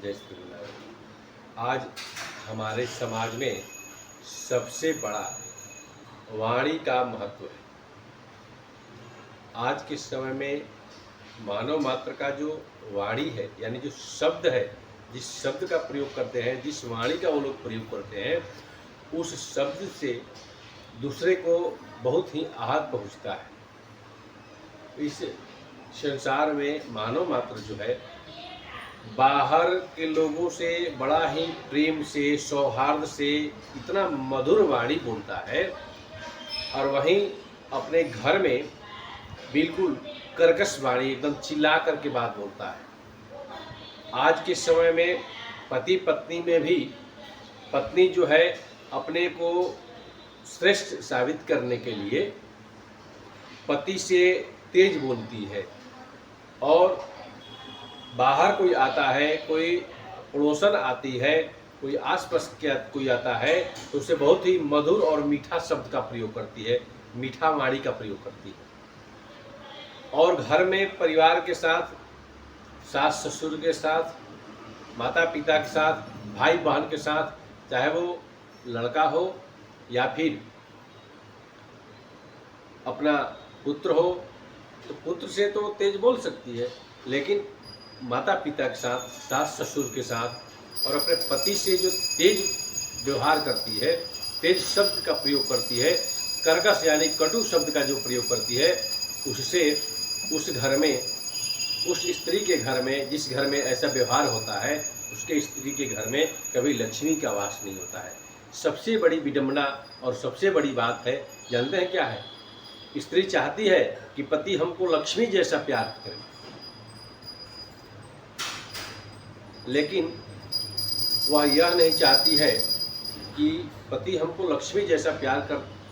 जय श्री नारायण। आज हमारे समाज में सबसे बड़ा वाणी का महत्व है। आज के समय में मानव मात्र का जो वाणी है, यानी जो शब्द है, जिस शब्द का प्रयोग करते हैं, जिस वाणी का वो लोग प्रयोग करते हैं, उस शब्द से दूसरे को बहुत ही आहत पहुँचता है। इस संसार में मानव मात्र जो है बाहर के लोगों से बड़ा ही प्रेम से, सौहार्द से इतना मधुर वाणी बोलता है, और वहीं अपने घर में बिल्कुल कर्कश वाणी, एकदम चिल्ला करके बात बोलता है। आज के समय में पति पत्नी में भी पत्नी जो है अपने को श्रेष्ठ साबित करने के लिए पति से तेज बोलती है, और बाहर कोई आता है, कोई पड़ोसन आती है, कोई आसपास का कोई आता है, तो उसे बहुत ही मधुर और मीठा शब्द का प्रयोग करती है, मीठा वाणी का प्रयोग करती है। और घर में परिवार के साथ, सास ससुर के साथ, माता पिता के साथ, भाई बहन के साथ, चाहे वो लड़का हो या फिर अपना पुत्र हो, तो पुत्र से तो तेज बोल सकती है, लेकिन माता पिता के साथ, सास ससुर के साथ और अपने पति से जो तेज व्यवहार करती है, तेज शब्द का प्रयोग करती है, कर्कश यानी कटु शब्द का जो प्रयोग करती है, उससे उस घर में, उस स्त्री के घर में, जिस घर में ऐसा व्यवहार होता है, उसके स्त्री के घर में कभी लक्ष्मी का वास नहीं होता है। सबसे बड़ी विडंबना और सबसे बड़ी बात है, जानते हैं क्या है? स्त्री चाहती है कि पति हमको लक्ष्मी जैसा प्यार करे, लेकिन वह यह नहीं चाहती है कि पति हमको लक्ष्मी जैसा प्यार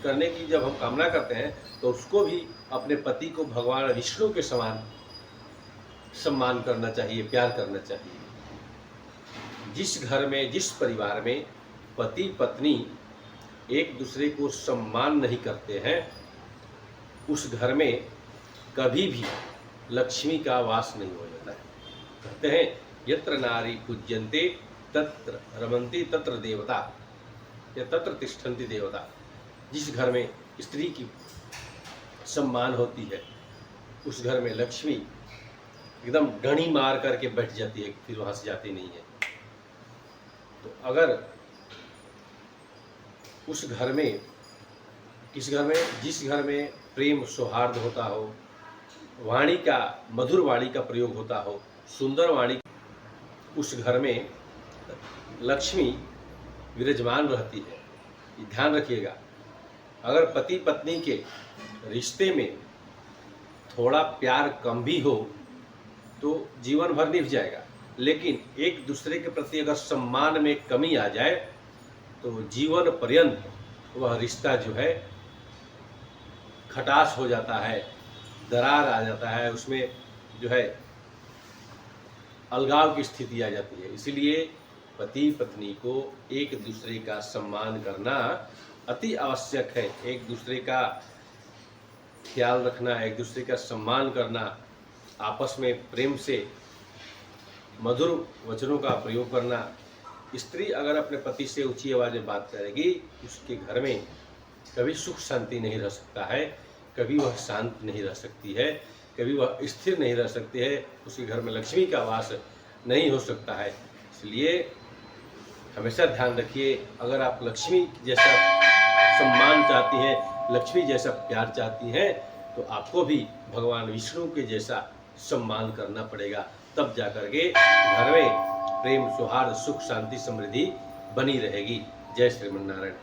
करने की जब हम कामना करते हैं, तो उसको भी अपने पति को भगवान विष्णु के समान सम्मान करना चाहिए, प्यार करना चाहिए। जिस घर में, जिस परिवार में पति पत्नी एक दूसरे को सम्मान नहीं करते हैं, उस घर में कभी भी लक्ष्मी का वास नहीं हो जाता है। कहते हैं यत्र नारी पूज्यन्ते तत्र रमन्ते तत्र देवता, या तत्र तिष्ठन्ति देवता। जिस घर में स्त्री की सम्मान होती है, उस घर में लक्ष्मी एकदम डणी मार करके बैठ जाती है, फिर वहाँ से जाती नहीं है। तो अगर उस घर में, किस घर में, जिस घर में प्रेम सौहार्द होता हो, वाणी का, मधुर वाणी का प्रयोग होता हो, सुंदर वाणी, उस घर में लक्ष्मी विराजमान रहती है। ये ध्यान रखिएगा। अगर पति पत्नी के रिश्ते में थोड़ा प्यार कम भी हो तो जीवन भर निभ जाएगा, लेकिन एक दूसरे के प्रति अगर सम्मान में कमी आ जाए तो जीवन पर्यंत वह रिश्ता जो है खटास हो जाता है, दरार आ जाता है, उसमें जो है अलगाव की स्थिति आ जाती है। इसलिए पति पत्नी को एक दूसरे का सम्मान करना अति आवश्यक है। एक दूसरे का ख्याल रखना, एक दूसरे का सम्मान करना, आपस में प्रेम से मधुर वचनों का प्रयोग करना। स्त्री अगर अपने पति से ऊंची आवाज़ में बात करेगी, उसके घर में कभी सुख शांति नहीं रह सकता है, कभी वह शांत नहीं रह सकती है, कभी वह स्थिर नहीं रह सकती है, उसके घर में लक्ष्मी का वास नहीं हो सकता है। इसलिए हमेशा ध्यान रखिए, अगर आप लक्ष्मी जैसा सम्मान चाहती हैं, लक्ष्मी जैसा प्यार चाहती हैं, तो आपको भी भगवान विष्णु के जैसा सम्मान करना पड़ेगा। तब जाकर के घर में प्रेम, सौहार्द, सुख, शांति, समृद्धि बनी रहेगी। जय श्रीमन नारायण।